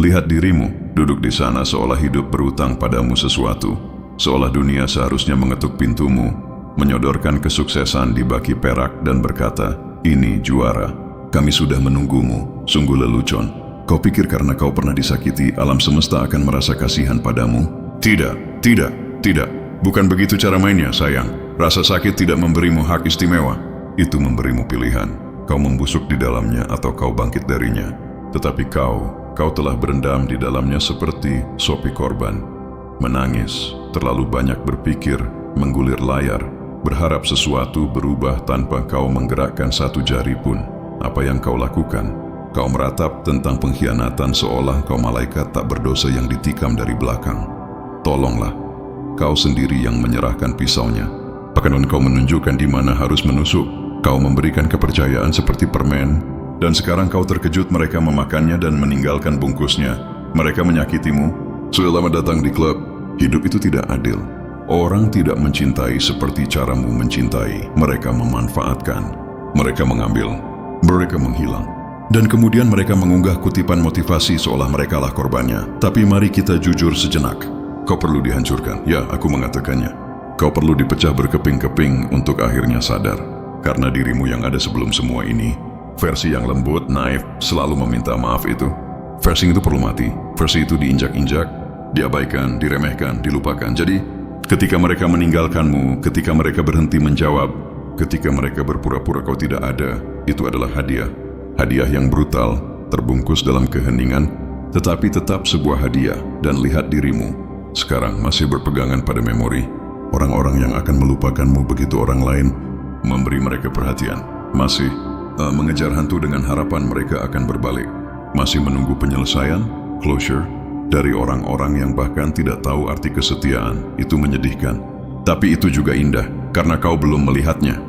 Lihat dirimu, duduk di sana seolah hidup berutang padamu sesuatu, seolah dunia seharusnya mengetuk pintumu, menyodorkan kesuksesan di baki perak dan berkata, "Ini juara. Kami sudah menunggumu, sungguh lelucon. Kau pikir karena kau pernah disakiti, alam semesta akan merasa kasihan padamu? Tidak, tidak, tidak. Bukan begitu cara mainnya, sayang. Rasa sakit tidak memberimu hak istimewa. Itu memberimu pilihan. Kau membusuk di dalamnya atau kau bangkit darinya. Tetapi kau telah berendam di dalamnya seperti sopi korban. Menangis, terlalu banyak berpikir, menggulir layar, berharap sesuatu berubah tanpa kau menggerakkan satu jari pun. Apa yang kau lakukan? Kau meratap tentang pengkhianatan seolah kau malaikat tak berdosa yang ditikam dari belakang. Tolonglah, kau sendiri yang menyerahkan pisaunya. Bahkan kau menunjukkan di mana harus menusuk. Kau memberikan kepercayaan seperti permen, dan sekarang kau terkejut mereka memakannya dan meninggalkan bungkusnya. Mereka menyakitimu. Selamat datang di klub. Hidup itu tidak adil. Orang tidak mencintai seperti caramu mencintai. Mereka memanfaatkan. Mereka mengambil. Mereka menghilang. Dan kemudian mereka mengunggah kutipan motivasi seolah merekalah korbannya. Tapi mari kita jujur sejenak. Kau perlu dihancurkan. Ya, aku mengatakannya. Kau perlu dipecah berkeping-keping untuk akhirnya sadar. Karena dirimu yang ada sebelum semua ini, versi yang lembut, naif, selalu meminta maaf itu, versi itu perlu mati. Versi itu diinjak-injak, diabaikan, diremehkan, dilupakan. Jadi, ketika mereka meninggalkanmu, ketika mereka berhenti menjawab, ketika mereka berpura-pura kau tidak ada, itu adalah hadiah. Hadiah yang brutal, terbungkus dalam keheningan, tetapi tetap sebuah hadiah. Dan lihat dirimu, sekarang masih berpegangan pada memori. Orang-orang yang akan melupakanmu begitu orang lain memberi mereka perhatian. Masih mengejar hantu dengan harapan mereka akan berbalik. Masih menunggu penyelesaian, closure, dari orang-orang yang bahkan tidak tahu arti kesetiaan. Itu menyedihkan. Tapi itu juga indah, karena kau belum melihatnya.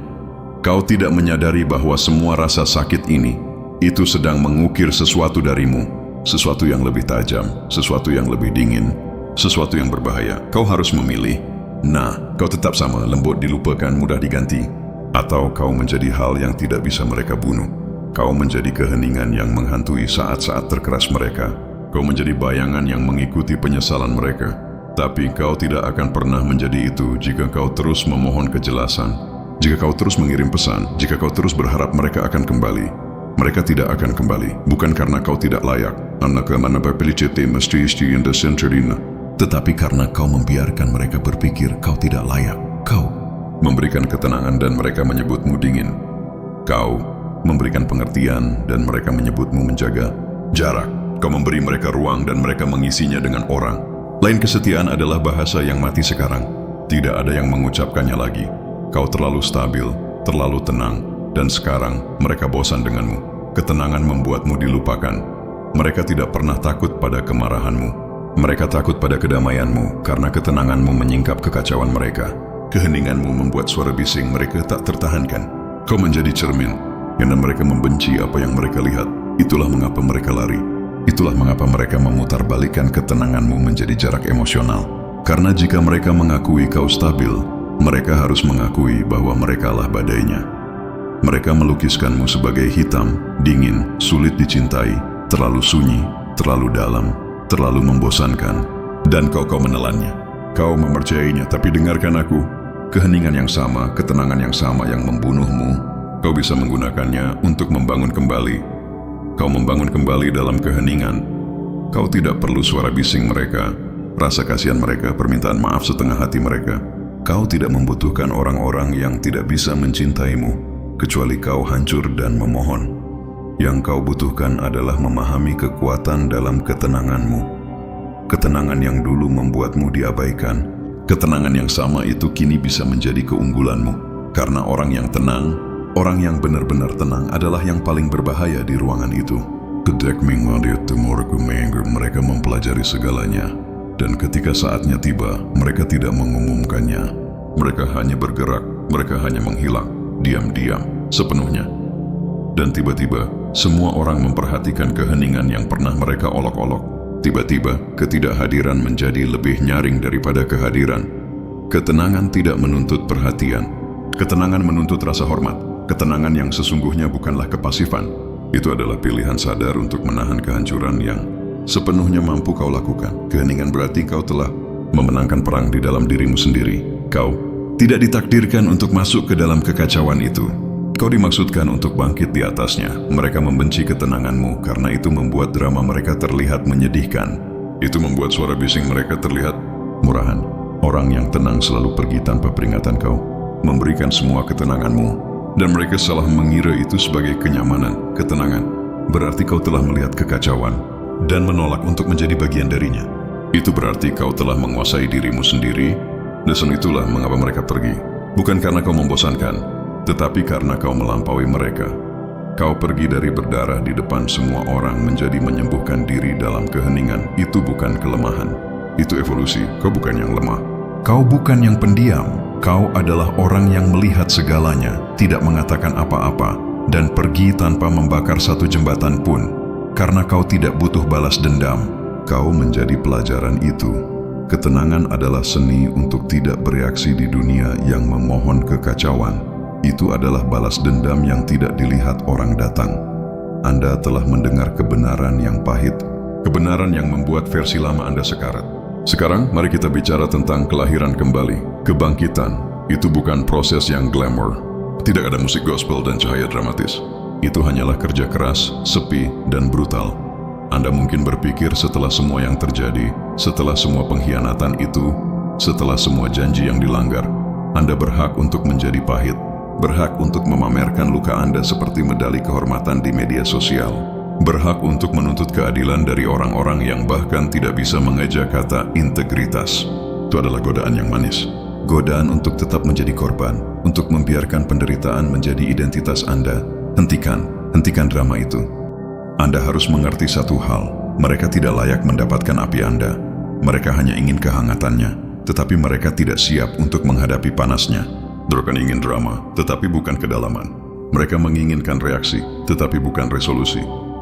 Kau tidak menyadari bahwa semua rasa sakit ini, itu sedang mengukir sesuatu darimu. Sesuatu yang lebih tajam, sesuatu yang lebih dingin, sesuatu yang berbahaya. Kau harus memilih. Nah, kau tetap sama, lembut, dilupakan, mudah diganti. Atau kau menjadi hal yang tidak bisa mereka bunuh. Kau menjadi keheningan yang menghantui saat-saat terkeras mereka. Kau menjadi bayangan yang mengikuti penyesalan mereka. Tapi kau tidak akan pernah menjadi itu jika kau terus memohon kejelasan. Jika kau terus mengirim pesan, jika kau terus berharap mereka akan kembali. Mereka tidak akan kembali, bukan karena kau tidak layak. Tetapi karena kau membiarkan mereka berpikir kau tidak layak. Kau memberikan ketenangan dan mereka menyebutmu dingin. Kau memberikan pengertian dan mereka menyebutmu menjaga jarak. Kau memberi mereka ruang dan mereka mengisinya dengan orang. Lain kesetiaan adalah bahasa yang mati sekarang. Tidak ada yang mengucapkannya lagi. Kau terlalu stabil, terlalu tenang, dan sekarang mereka bosan denganmu. Ketenangan membuatmu dilupakan. Mereka tidak pernah takut pada kemarahanmu. Mereka takut pada kedamaianmu karena ketenanganmu menyingkap kekacauan mereka. Keheninganmu membuat suara bising mereka tak tertahankan. Kau menjadi cermin, karena mereka membenci apa yang mereka lihat. Itulah mengapa mereka lari. Itulah mengapa mereka memutarbalikkan ketenanganmu menjadi jarak emosional. Karena jika mereka mengakui kau stabil, mereka harus mengakui bahwa merekalah badainya. Mereka melukiskanmu sebagai hitam, dingin, sulit dicintai, terlalu sunyi, terlalu dalam, terlalu membosankan, dan kau menelannya. Kau mempercayainya, tapi dengarkan aku. Keheningan yang sama, ketenangan yang sama yang membunuhmu, kau bisa menggunakannya untuk membangun kembali. Kau membangun kembali dalam keheningan. Kau tidak perlu suara bising mereka, rasa kasihan mereka, permintaan maaf setengah hati mereka. Kau tidak membutuhkan orang-orang yang tidak bisa mencintaimu, kecuali kau hancur dan memohon. Yang kau butuhkan adalah memahami kekuatan dalam ketenanganmu. Ketenangan yang dulu membuatmu diabaikan. Ketenangan yang sama itu kini bisa menjadi keunggulanmu. Karena orang yang tenang, orang yang benar-benar tenang adalah yang paling berbahaya di ruangan itu. Mereka mempelajari segalanya. Dan ketika saatnya tiba, mereka tidak mengumumkannya. Mereka hanya bergerak, mereka hanya menghilang, diam-diam, sepenuhnya. Dan tiba-tiba, semua orang memperhatikan keheningan yang pernah mereka olok-olok. Tiba-tiba, ketidakhadiran menjadi lebih nyaring daripada kehadiran. Ketenangan tidak menuntut perhatian. Ketenangan menuntut rasa hormat. Ketenangan yang sesungguhnya bukanlah kepasifan. Itu adalah pilihan sadar untuk menahan kehancuran yang sepenuhnya mampu kau lakukan. Keheningan berarti kau telah memenangkan perang di dalam dirimu sendiri. Kau tidak ditakdirkan untuk masuk ke dalam kekacauan itu. Kau dimaksudkan untuk bangkit di atasnya. Mereka membenci ketenanganmu karena itu membuat drama mereka terlihat menyedihkan. Itu membuat suara bising mereka terlihat murahan. Orang yang tenang selalu pergi tanpa peringatan kau, memberikan semua ketenanganmu, dan mereka salah mengira itu sebagai kenyamanan, ketenangan. Berarti kau telah melihat kekacauan dan menolak untuk menjadi bagian darinya. Itu berarti kau telah menguasai dirimu sendiri, dan itulah mengapa mereka pergi. Bukan karena kau membosankan, tetapi karena kau melampaui mereka. Kau pergi dari berdarah di depan semua orang menjadi menyembuhkan diri dalam keheningan. Itu bukan kelemahan, itu evolusi. Kau bukan yang lemah. Kau bukan yang pendiam. Kau adalah orang yang melihat segalanya, tidak mengatakan apa-apa, dan pergi tanpa membakar satu jembatan pun. Karena kau tidak butuh balas dendam, kau menjadi pelajaran itu. Ketenangan adalah seni untuk tidak bereaksi di dunia yang memohon kekacauan. Itu adalah balas dendam yang tidak dilihat orang datang. Anda telah mendengar kebenaran yang pahit, kebenaran yang membuat versi lama Anda sekarat. Sekarang, mari kita bicara tentang kelahiran kembali. Kebangkitan, itu bukan proses yang glamour. Tidak ada musik gospel dan cahaya dramatis. Itu hanyalah kerja keras, sepi, dan brutal. Anda mungkin berpikir setelah semua yang terjadi, setelah semua pengkhianatan itu, setelah semua janji yang dilanggar, Anda berhak untuk menjadi pahit. Berhak untuk memamerkan luka Anda seperti medali kehormatan di media sosial. Berhak untuk menuntut keadilan dari orang-orang yang bahkan tidak bisa mengejak kata integritas. Itu adalah godaan yang manis. Godaan untuk tetap menjadi korban, untuk membiarkan penderitaan menjadi identitas Anda. Hentikan drama itu. Anda harus mengerti satu hal, mereka tidak layak mendapatkan api Anda. Mereka hanya ingin kehangatannya, tetapi mereka tidak siap untuk menghadapi panasnya. Mereka ingin drama, tetapi bukan kedalaman. Mereka menginginkan reaksi, tetapi bukan resolusi.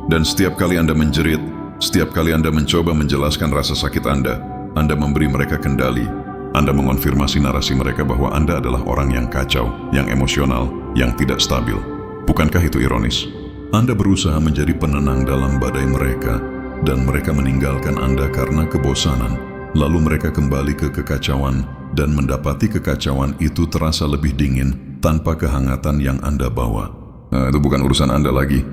Dan setiap kali Anda menjerit, setiap kali Anda mencoba menjelaskan rasa sakit Anda memberi mereka kendali. Anda mengonfirmasi narasi mereka bahwa Anda adalah orang yang kacau, yang emosional, yang tidak stabil. Bukankah itu ironis? Anda berusaha menjadi penenang dalam badai mereka, dan mereka meninggalkan Anda karena kebosanan. Lalu mereka kembali ke kekacauan, dan mendapati kekacauan itu terasa lebih dingin tanpa kehangatan yang Anda bawa. Itu bukan urusan Anda lagi.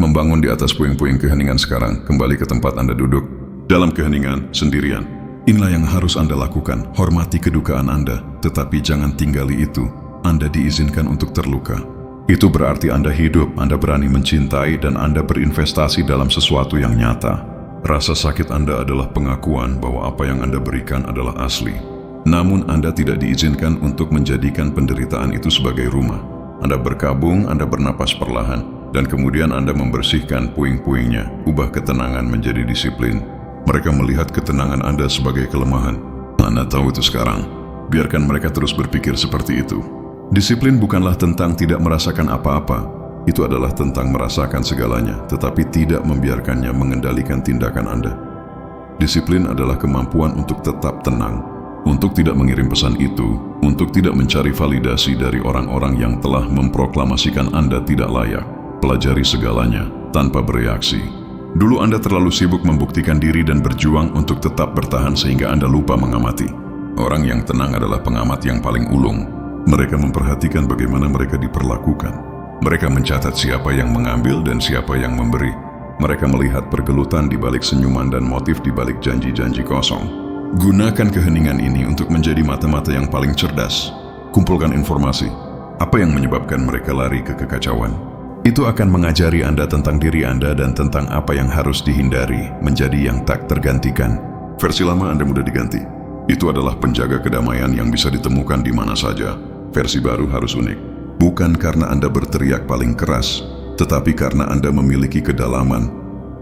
Membangun di atas puing-puing keheningan sekarang, kembali ke tempat Anda duduk. Dalam keheningan, sendirian. Inilah yang harus Anda lakukan. Hormati kedukaan Anda, tetapi jangan tinggali itu. Anda diizinkan untuk terluka. Itu berarti Anda hidup, Anda berani mencintai, dan Anda berinvestasi dalam sesuatu yang nyata. Rasa sakit Anda adalah pengakuan bahwa apa yang Anda berikan adalah asli. Namun Anda tidak diizinkan untuk menjadikan penderitaan itu sebagai rumah. Anda berkabung, Anda bernapas perlahan, dan kemudian Anda membersihkan puing-puingnya, ubah ketenangan menjadi disiplin. Mereka melihat ketenangan Anda sebagai kelemahan. Anda tahu itu sekarang. Biarkan mereka terus berpikir seperti itu. Disiplin bukanlah tentang tidak merasakan apa-apa. Itu adalah tentang merasakan segalanya, tetapi tidak membiarkannya mengendalikan tindakan Anda. Disiplin adalah kemampuan untuk tetap tenang, untuk tidak mengirim pesan itu, untuk tidak mencari validasi dari orang-orang yang telah memproklamasikan Anda tidak layak. Pelajari segalanya tanpa bereaksi. Dulu Anda terlalu sibuk membuktikan diri dan berjuang untuk tetap bertahan sehingga Anda lupa mengamati. Orang yang tenang adalah pengamat yang paling ulung. Mereka memperhatikan bagaimana mereka diperlakukan. Mereka mencatat siapa yang mengambil dan siapa yang memberi. Mereka melihat pergelutan di balik senyuman dan motif di balik janji-janji kosong. Gunakan keheningan ini untuk menjadi mata-mata yang paling cerdas. Kumpulkan informasi. Apa yang menyebabkan mereka lari ke kekacauan? Itu akan mengajari Anda tentang diri Anda dan tentang apa yang harus dihindari menjadi yang tak tergantikan. Versi lama Anda mudah diganti. Itu adalah penjaga kedamaian yang bisa ditemukan di mana saja. Versi baru harus unik. Bukan karena Anda berteriak paling keras, tetapi karena Anda memiliki kedalaman,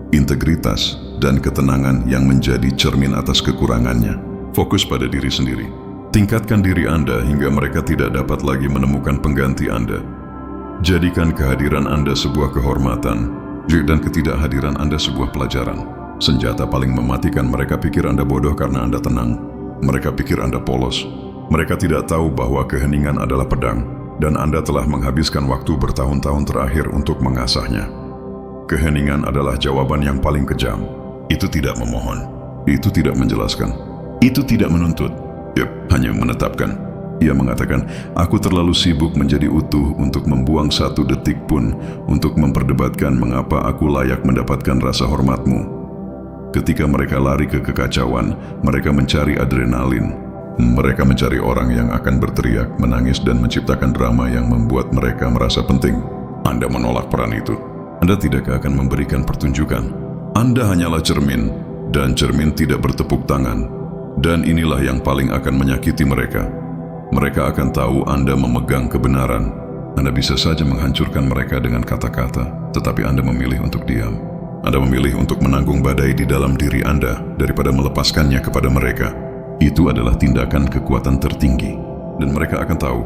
integritas, dan ketenangan yang menjadi cermin atas kekurangannya. Fokus pada diri sendiri. Tingkatkan diri Anda hingga mereka tidak dapat lagi menemukan pengganti Anda. Jadikan kehadiran Anda sebuah kehormatan, dan ketidakhadiran Anda sebuah pelajaran. Senjata paling mematikan mereka pikir Anda bodoh karena Anda tenang. Mereka pikir Anda polos. Mereka tidak tahu bahwa keheningan adalah pedang, dan Anda telah menghabiskan waktu bertahun-tahun terakhir untuk mengasahnya. Keheningan adalah jawaban yang paling kejam. Itu tidak memohon. Itu tidak menjelaskan. Itu tidak menuntut. Yap, hanya menetapkan. Ia mengatakan, aku terlalu sibuk menjadi utuh untuk membuang satu detik pun untuk memperdebatkan mengapa aku layak mendapatkan rasa hormatmu. Ketika mereka lari ke kekacauan, mereka mencari adrenalin. Mereka mencari orang yang akan berteriak, menangis, dan menciptakan drama yang membuat mereka merasa penting. Anda menolak peran itu. Anda tidak akan memberikan pertunjukan. Anda hanyalah cermin, dan cermin tidak bertepuk tangan. Dan inilah yang paling akan menyakiti mereka. Mereka akan tahu Anda memegang kebenaran. Anda bisa saja menghancurkan mereka dengan kata-kata, tetapi Anda memilih untuk diam. Anda memilih untuk menanggung badai di dalam diri Anda daripada melepaskannya kepada mereka. Itu adalah tindakan kekuatan tertinggi. Dan mereka akan tahu,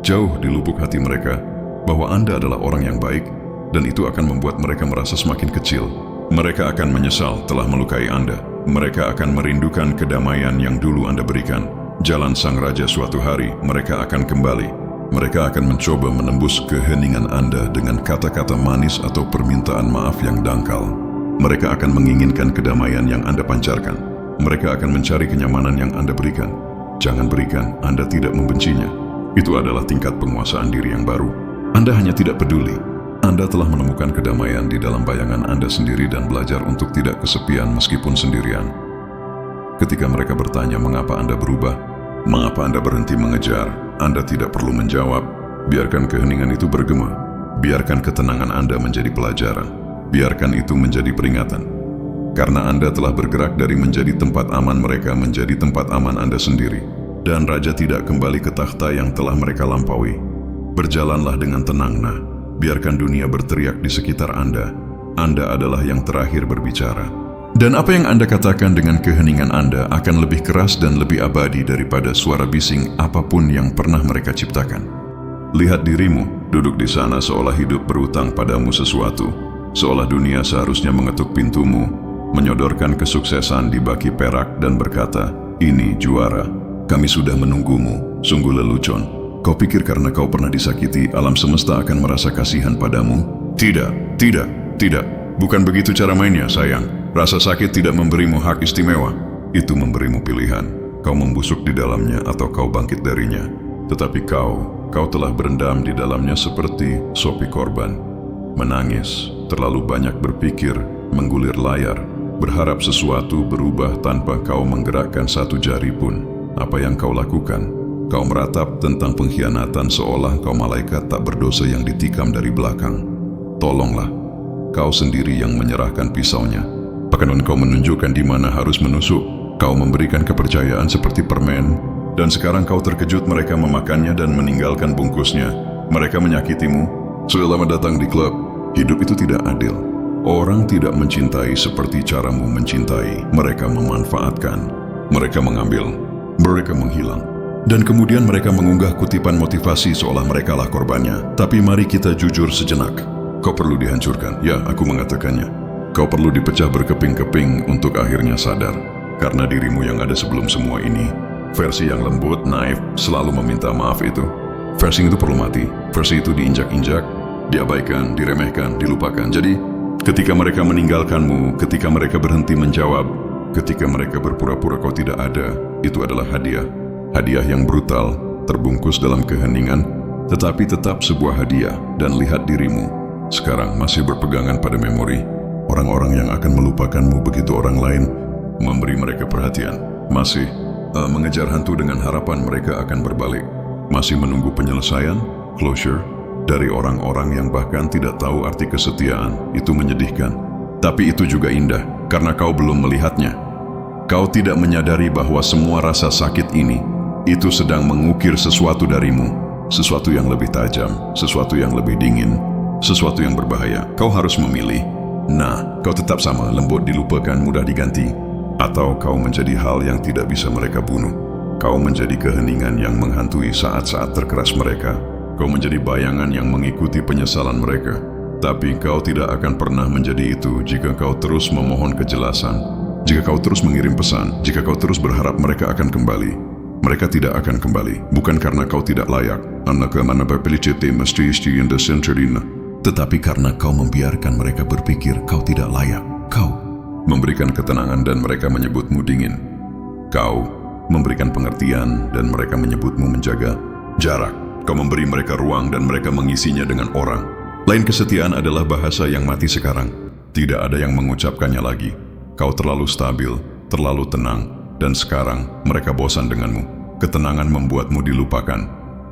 jauh di lubuk hati mereka, bahwa Anda adalah orang yang baik, dan itu akan membuat mereka merasa semakin kecil. Mereka akan menyesal telah melukai Anda. Mereka akan merindukan kedamaian yang dulu Anda berikan. Jalan sang raja suatu hari, mereka akan kembali. Mereka akan mencoba menembus keheningan Anda dengan kata-kata manis atau permintaan maaf yang dangkal. Mereka akan menginginkan kedamaian yang Anda pancarkan. Mereka akan mencari kenyamanan yang Anda berikan. Jangan berikan, Anda tidak membencinya. Itu adalah tingkat penguasaan diri yang baru. Anda hanya tidak peduli. Anda telah menemukan kedamaian di dalam bayangan Anda sendiri dan belajar untuk tidak kesepian meskipun sendirian. Ketika mereka bertanya mengapa Anda berubah, mengapa Anda berhenti mengejar, Anda tidak perlu menjawab. Biarkan keheningan itu bergema. Biarkan ketenangan Anda menjadi pelajaran. Biarkan itu menjadi peringatan. Karena Anda telah bergerak dari menjadi tempat aman mereka menjadi tempat aman Anda sendiri. Dan Raja tidak kembali ke takhta yang telah mereka lampaui. Berjalanlah dengan tenang, nah. Biarkan dunia berteriak di sekitar Anda. Anda adalah yang terakhir berbicara. Dan apa yang Anda katakan dengan keheningan Anda akan lebih keras dan lebih abadi daripada suara bising apapun yang pernah mereka ciptakan. Lihat dirimu, duduk di sana seolah hidup berutang padamu sesuatu. Seolah dunia seharusnya mengetuk pintumu, menyodorkan kesuksesan di baki perak dan berkata, ini juara. Kami sudah menunggumu, sungguh lelucon. Kau pikir karena kau pernah disakiti, alam semesta akan merasa kasihan padamu? Tidak, tidak, tidak. Bukan begitu cara mainnya, sayang. Rasa sakit tidak memberimu hak istimewa. Itu memberimu pilihan. Kau membusuk di dalamnya atau kau bangkit darinya. Tetapi kau telah berendam di dalamnya seperti sopi korban. Menangis, terlalu banyak berpikir, menggulir layar, berharap sesuatu berubah tanpa kau menggerakkan satu jari pun. Apa yang kau lakukan? Kau meratap tentang pengkhianatan seolah kau malaikat tak berdosa yang ditikam dari belakang. Tolonglah, kau sendiri yang menyerahkan pisaunya. Bahkan kau menunjukkan di mana harus menusuk. Kau memberikan kepercayaan seperti permen, dan sekarang kau terkejut mereka memakannya dan meninggalkan bungkusnya. Mereka menyakitimu. Selamat datang di klub. Hidup itu tidak adil. Orang tidak mencintai seperti caramu mencintai. Mereka memanfaatkan. Mereka mengambil. Mereka menghilang. Dan kemudian mereka mengunggah kutipan motivasi seolah merekalah korbannya. Tapi mari kita jujur sejenak. Kau perlu dihancurkan. Ya, aku mengatakannya. Kau perlu dipecah berkeping-keping untuk akhirnya sadar. Karena dirimu yang ada sebelum semua ini. Versi yang lembut, naif, selalu meminta maaf itu. Versi itu perlu mati. Versi itu diinjak-injak, diabaikan, diremehkan, dilupakan. Jadi, ketika mereka meninggalkanmu, ketika mereka berhenti menjawab, ketika mereka berpura-pura kau tidak ada, itu adalah hadiah. Hadiah yang brutal, terbungkus dalam keheningan, tetapi tetap sebuah hadiah. Dan lihat dirimu, sekarang masih berpegangan pada memori. Orang-orang yang akan melupakanmu begitu orang lain memberi mereka perhatian. Masih mengejar hantu dengan harapan mereka akan berbalik. Masih menunggu penyelesaian, closure, dari orang-orang yang bahkan tidak tahu arti kesetiaan. Itu menyedihkan. Tapi itu juga indah, karena kau belum melihatnya. Kau tidak menyadari bahwa semua rasa sakit ini itu sedang mengukir sesuatu darimu, sesuatu yang lebih tajam, sesuatu yang lebih dingin, sesuatu yang berbahaya. Kau harus memilih. Nah, kau tetap sama, lembut dilupakan, mudah diganti, atau kau menjadi hal yang tidak bisa mereka bunuh. Kau menjadi keheningan yang menghantui saat-saat terkeras mereka. Kau menjadi bayangan yang mengikuti penyesalan mereka. Tapi kau tidak akan pernah menjadi itu jika kau terus memohon kejelasan, jika kau terus mengirim pesan, jika kau terus berharap mereka akan kembali. Mereka tidak akan kembali, bukan karena kau tidak layak, tetapi karena kau membiarkan mereka berpikir kau tidak layak. memberikan ketenangan dan mereka menyebutmu dingin. Kau memberikan pengertian dan mereka menyebutmu menjaga jarak. Kau memberi mereka ruang dan mereka mengisinya dengan orang. Lain kesetiaan adalah bahasa yang mati sekarang. Tidak ada yang mengucapkannya lagi. Kau terlalu stabil, terlalu tenang, dan sekarang mereka bosan denganmu. Ketenangan membuatmu dilupakan.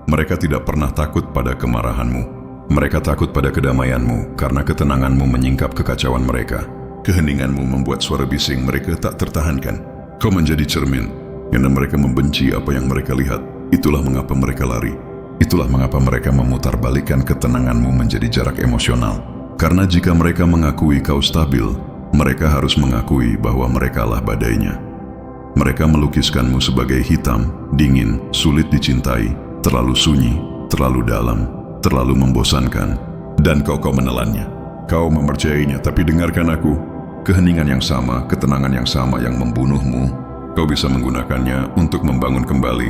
Mereka tidak pernah takut pada kemarahanmu. Mereka takut pada kedamaianmu karena ketenanganmu menyingkap kekacauan mereka. Keheninganmu membuat suara bising mereka tak tertahankan. Kau menjadi cermin, karena mereka membenci apa yang mereka lihat. Itulah mengapa mereka lari. Itulah mengapa mereka memutarbalikkan ketenanganmu menjadi jarak emosional. Karena jika mereka mengakui kau stabil, mereka harus mengakui bahwa merekalah badainya. Mereka melukiskanmu sebagai hitam, dingin, sulit dicintai, terlalu sunyi, terlalu dalam, terlalu membosankan, dan kau menelannya. Kau mempercayainya, tapi dengarkan aku. Keheningan yang sama, ketenangan yang sama yang membunuhmu, kau bisa menggunakannya untuk membangun kembali.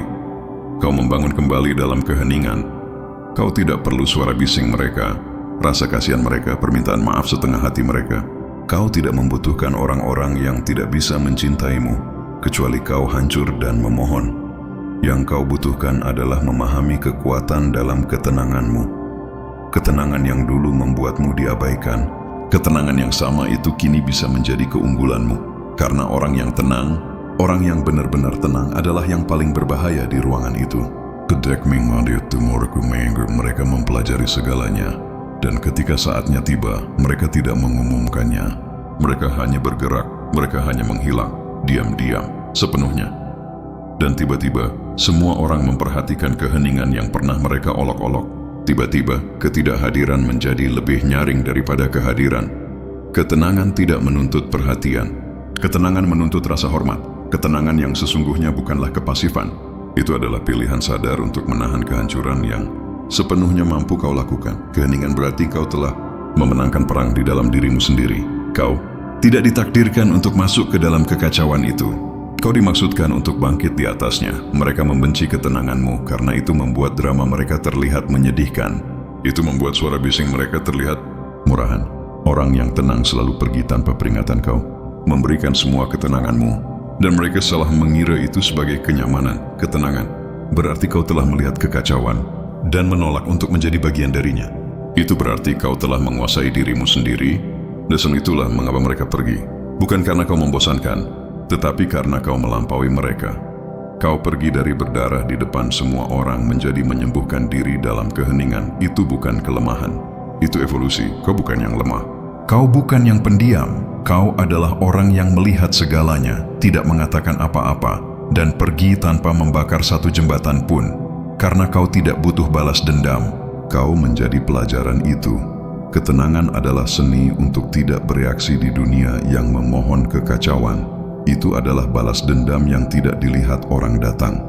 Kau membangun kembali dalam keheningan. Kau tidak perlu suara bising mereka, rasa kasihan mereka, permintaan maaf setengah hati mereka. Kau tidak membutuhkan orang-orang yang tidak bisa mencintaimu, kecuali kau hancur dan memohon. Yang kau butuhkan adalah memahami kekuatan dalam ketenanganmu. Ketenangan yang dulu membuatmu diabaikan, ketenangan yang sama itu kini bisa menjadi keunggulanmu. Karena orang yang tenang, orang yang benar-benar tenang adalah yang paling berbahaya di ruangan itu. Mereka mempelajari segalanya, dan ketika saatnya tiba, mereka tidak mengumumkannya. Mereka hanya bergerak, mereka hanya menghilang, diam-diam, sepenuhnya. Dan tiba-tiba, semua orang memperhatikan keheningan yang pernah mereka olok-olok. Tiba-tiba, ketidakhadiran menjadi lebih nyaring daripada kehadiran. Ketenangan tidak menuntut perhatian. Ketenangan menuntut rasa hormat. Ketenangan yang sesungguhnya bukanlah kepasifan. Itu adalah pilihan sadar untuk menahan kehancuran yang sepenuhnya mampu kau lakukan. Keheningan berarti kau telah memenangkan perang di dalam dirimu sendiri. Kau tidak ditakdirkan untuk masuk ke dalam kekacauan itu. Kau dimaksudkan untuk bangkit di atasnya. Mereka membenci ketenanganmu karena itu membuat drama mereka terlihat menyedihkan. Itu membuat suara bising mereka terlihat murahan. Orang yang tenang selalu pergi tanpa peringatan kau, memberikan semua ketenanganmu. Dan mereka salah mengira itu sebagai kenyamanan, ketenangan. Berarti kau telah melihat kekacauan dan menolak untuk menjadi bagian darinya. Itu berarti kau telah menguasai dirimu sendiri. Dan itulah mengapa mereka pergi. Bukan karena kau membosankan, tetapi karena kau melampaui mereka. Kau pergi dari berdarah di depan semua orang menjadi menyembuhkan diri dalam keheningan. Itu bukan kelemahan. Itu evolusi. Kau bukan yang lemah. Kau bukan yang pendiam. Kau adalah orang yang melihat segalanya, tidak mengatakan apa-apa, dan pergi tanpa membakar satu jembatan pun. Karena kau tidak butuh balas dendam. Kau menjadi pelajaran itu. Ketenangan adalah seni untuk tidak bereaksi di dunia yang memohon kekacauan. Itu adalah balas dendam yang tidak dilihat orang datang.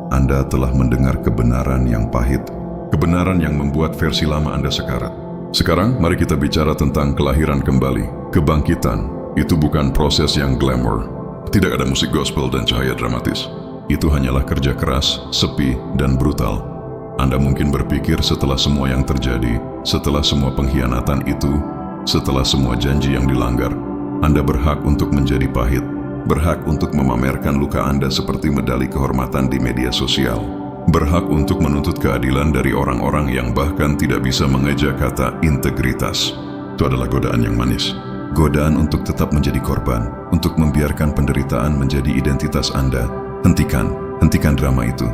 Anda telah mendengar kebenaran yang pahit, kebenaran yang membuat versi lama Anda sekarat. Sekarang mari kita bicara tentang kelahiran kembali. Kebangkitan itu bukan proses yang glamour. Tidak ada musik gospel dan cahaya dramatis. Itu hanyalah kerja keras, sepi, dan brutal. Anda mungkin berpikir setelah semua yang terjadi, setelah semua pengkhianatan itu, setelah semua janji yang dilanggar, Anda berhak untuk menjadi pahit, berhak untuk memamerkan luka Anda seperti medali kehormatan di media sosial, berhak untuk menuntut keadilan dari orang-orang yang bahkan tidak bisa mengeja kata integritas. Itu adalah godaan yang manis. Godaan untuk tetap menjadi korban, untuk membiarkan penderitaan menjadi identitas Anda. Hentikan drama itu.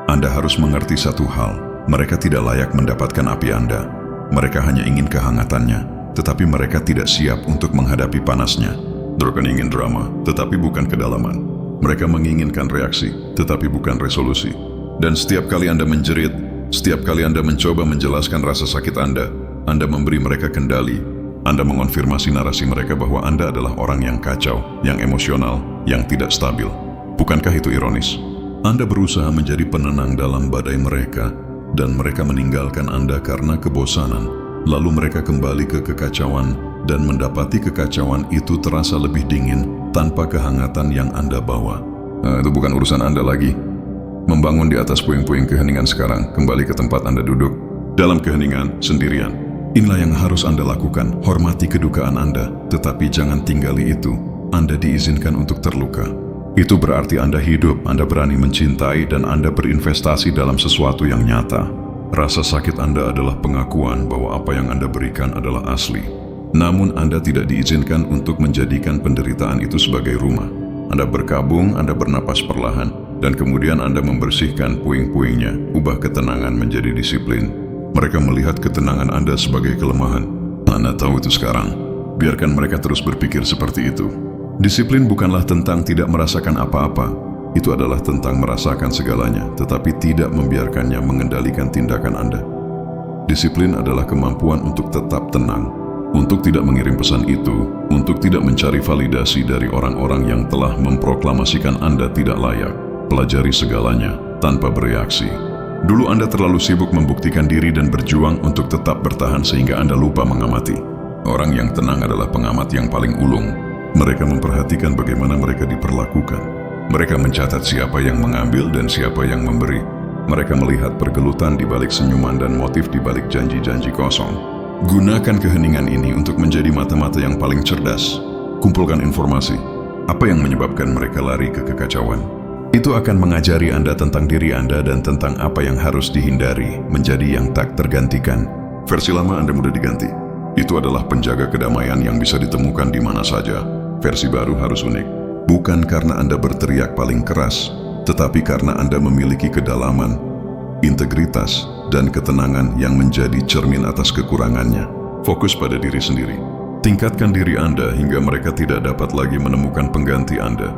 Anda harus mengerti satu hal, mereka tidak layak mendapatkan api Anda. Mereka hanya ingin kehangatannya, tetapi mereka tidak siap untuk menghadapi panasnya. Mereka ingin drama, tetapi bukan kedalaman. Mereka menginginkan reaksi, tetapi bukan resolusi. Dan setiap kali Anda menjerit, setiap kali Anda mencoba menjelaskan rasa sakit Anda memberi mereka kendali. Anda mengonfirmasi narasi mereka bahwa Anda adalah orang yang kacau, yang emosional, yang tidak stabil. Bukankah itu ironis? Anda berusaha menjadi penenang dalam badai mereka, dan mereka meninggalkan Anda karena kebosanan. Lalu mereka kembali ke kekacauan, dan mendapati kekacauan itu terasa lebih dingin tanpa kehangatan yang Anda bawa. Itu bukan urusan Anda lagi. Membangun di atas puing-puing keheningan sekarang, kembali ke tempat Anda duduk. Dalam keheningan, sendirian. Inilah yang harus Anda lakukan, hormati kedukaan Anda, tetapi jangan tinggali itu. Anda diizinkan untuk terluka. Itu berarti Anda hidup, Anda berani mencintai, dan Anda berinvestasi dalam sesuatu yang nyata. Rasa sakit Anda adalah pengakuan bahwa apa yang Anda berikan adalah asli. Namun Anda tidak diizinkan untuk menjadikan penderitaan itu sebagai rumah. Anda berkabung, Anda bernapas perlahan, dan kemudian Anda membersihkan puing-puingnya, ubah ketenangan menjadi disiplin. Mereka melihat ketenangan Anda sebagai kelemahan. Anda tahu itu sekarang. Biarkan mereka terus berpikir seperti itu. Disiplin bukanlah tentang tidak merasakan apa-apa. Itu adalah tentang merasakan segalanya, tetapi tidak membiarkannya mengendalikan tindakan Anda. Disiplin adalah kemampuan untuk tetap tenang, untuk tidak mengirim pesan itu, untuk tidak mencari validasi dari orang-orang yang telah memproklamasikan Anda tidak layak. Pelajari segalanya tanpa bereaksi. Dulu Anda terlalu sibuk membuktikan diri dan berjuang untuk tetap bertahan sehingga Anda lupa mengamati. Orang yang tenang adalah pengamat yang paling ulung. Mereka memperhatikan bagaimana mereka diperlakukan. Mereka mencatat siapa yang mengambil dan siapa yang memberi. Mereka melihat pergelutan di balik senyuman dan motif di balik janji-janji kosong. Gunakan keheningan ini untuk menjadi mata-mata yang paling cerdas. Kumpulkan informasi. Apa yang menyebabkan mereka lari ke kekacauan? Itu akan mengajari Anda tentang diri Anda dan tentang apa yang harus dihindari menjadi yang tak tergantikan. Versi lama Anda mudah diganti. Itu adalah penjaga kedamaian yang bisa ditemukan di mana saja. Versi baru harus unik. Bukan karena Anda berteriak paling keras, tetapi karena Anda memiliki kedalaman, integritas, dan ketenangan yang menjadi cermin atas kekurangannya. Fokus pada diri sendiri. Tingkatkan diri Anda hingga mereka tidak dapat lagi menemukan pengganti Anda.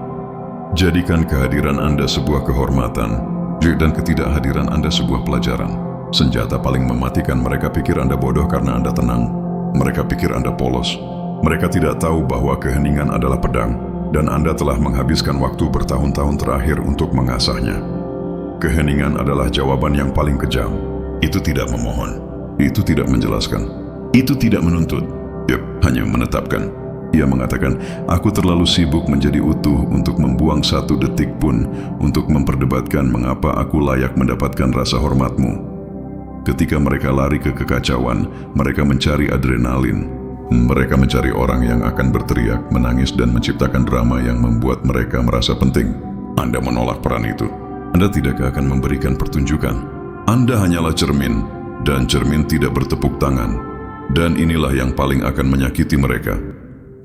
Jadikan kehadiran Anda sebuah kehormatan, dan ketidakhadiran Anda sebuah pelajaran. Senjata paling mematikan mereka pikir Anda bodoh karena Anda tenang. Mereka pikir Anda polos. Mereka tidak tahu bahwa keheningan adalah pedang, dan Anda telah menghabiskan waktu bertahun-tahun terakhir untuk mengasahnya. Keheningan adalah jawaban yang paling kejam. Itu tidak memohon. Itu tidak menjelaskan. Itu tidak menuntut. Hanya menetapkan. Ia mengatakan, aku terlalu sibuk menjadi utuh untuk membuang satu detik pun untuk memperdebatkan mengapa aku layak mendapatkan rasa hormatmu. Ketika mereka lari ke kekacauan, mereka mencari adrenalin. Mereka mencari orang yang akan berteriak, menangis, dan menciptakan drama yang membuat mereka merasa penting. Anda menolak peran itu. Anda tidak akan memberikan pertunjukan. Anda hanyalah cermin, dan cermin tidak bertepuk tangan. Dan inilah yang paling akan menyakiti mereka.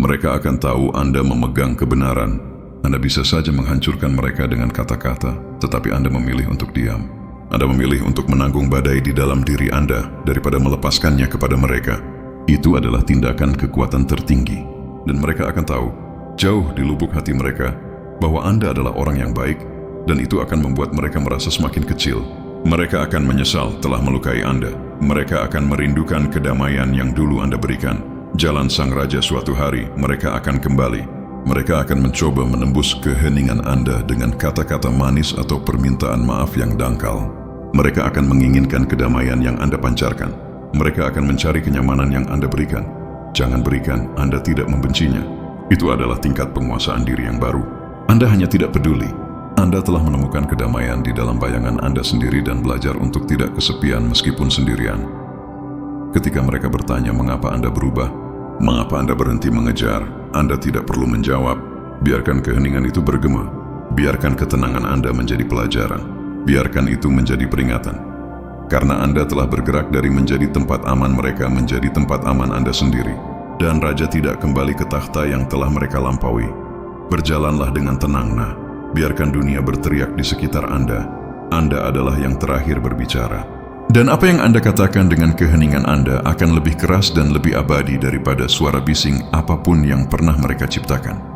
Mereka akan tahu Anda memegang kebenaran. Anda bisa saja menghancurkan mereka dengan kata-kata, tetapi Anda memilih untuk diam. Anda memilih untuk menanggung badai di dalam diri Anda daripada melepaskannya kepada mereka. Itu adalah tindakan kekuatan tertinggi. Dan mereka akan tahu, jauh di lubuk hati mereka, bahwa Anda adalah orang yang baik, dan itu akan membuat mereka merasa semakin kecil. Mereka akan menyesal telah melukai Anda. Mereka akan merindukan kedamaian yang dulu Anda berikan. Jalan sang raja suatu hari, mereka akan kembali. Mereka akan mencoba menembus keheningan Anda dengan kata-kata manis atau permintaan maaf yang dangkal. Mereka akan menginginkan kedamaian yang Anda pancarkan. Mereka akan mencari kenyamanan yang Anda berikan. Jangan berikan, Anda tidak membencinya. Itu adalah tingkat penguasaan diri yang baru. Anda hanya tidak peduli. Anda telah menemukan kedamaian di dalam bayangan Anda sendiri dan belajar untuk tidak kesepian meskipun sendirian. Ketika mereka bertanya mengapa Anda berubah, mengapa Anda berhenti mengejar, Anda tidak perlu menjawab. Biarkan keheningan itu bergema. Biarkan ketenangan Anda menjadi pelajaran. Biarkan itu menjadi peringatan. Karena Anda telah bergerak dari menjadi tempat aman mereka menjadi tempat aman Anda sendiri. Dan Raja tidak kembali ke takhta yang telah mereka lampaui. Berjalanlah dengan tenang, biarkan dunia berteriak di sekitar Anda. Anda adalah yang terakhir berbicara. Dan apa yang Anda katakan dengan keheningan Anda akan lebih keras dan lebih abadi daripada suara bising apapun yang pernah mereka ciptakan.